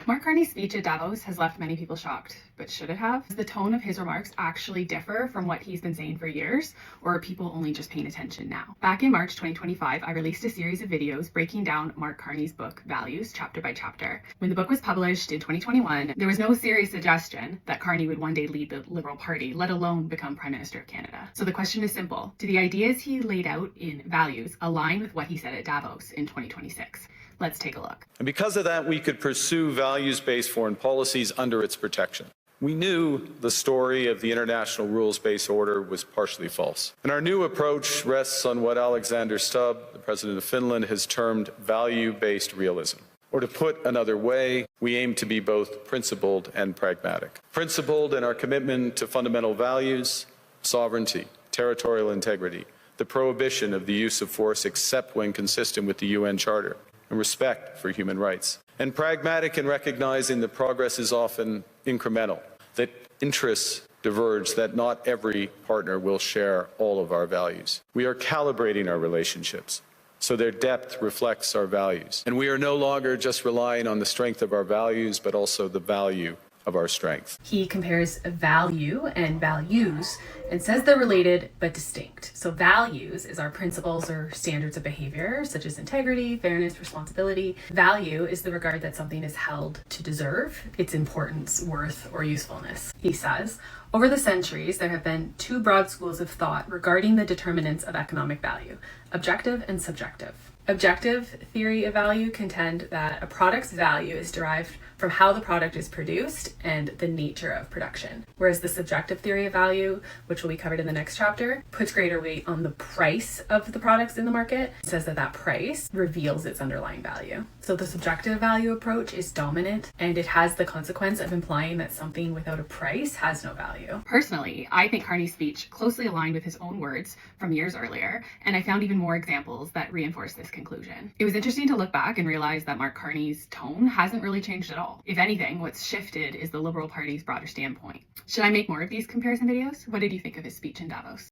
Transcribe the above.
Mark Carney's speech at Davos has left many people shocked, but should it have? Does the tone of his remarks actually differ from what he's been saying for years, or are people only just paying attention now? Back in March 2025, I released a series of videos breaking down Mark Carney's book, Values, chapter by chapter. When the book was published in 2021, there was no serious suggestion that Carney would one day lead the Liberal Party, let alone become Prime Minister of Canada. So the question is simple. Do the ideas he laid out in Values align with what he said at Davos in 2026? Let's take a look. And because of that, we could pursue values-based foreign policies under its protection. We knew the story of the international rules-based order was partially false. And our new approach rests on what Alexander Stubb, the president of Finland, has termed value-based realism. Or to put another way, we aim to be both principled and pragmatic. Principled in our commitment to fundamental values, sovereignty, territorial integrity, the prohibition of the use of force except when consistent with the UN Charter, and respect for human rights. And pragmatic in recognizing that progress is often incremental, that interests diverge, that not every partner will share all of our values. We are calibrating our relationships so their depth reflects our values. And we are no longer just relying on the strength of our values, but also the value of our strength. He compares value and values and says they're related but distinct. So values is our principles or standards of behavior, such as integrity, fairness, responsibility. Value is the regard that something is held to deserve, its importance, worth, or usefulness. He says, over the centuries, there have been two broad schools of thought regarding the determinants of economic value, objective and subjective. Objective theory of value contend that a product's value is derived from how the product is produced and the nature of production. Whereas the subjective theory of value, which will be covered in the next chapter, puts greater weight on the price of the products in the market. It says that that price reveals its underlying value. So the subjective value approach is dominant, and it has the consequence of implying that something without a price has no value. Personally, I think Carney's speech closely aligned with his own words from years earlier, and I found even more examples that reinforce this conclusion. It was interesting to look back and realize that Mark Carney's tone hasn't really changed at all. If anything, what's shifted is the Liberal Party's broader standpoint. Should I make more of these comparison videos? What did you think of his speech in Davos?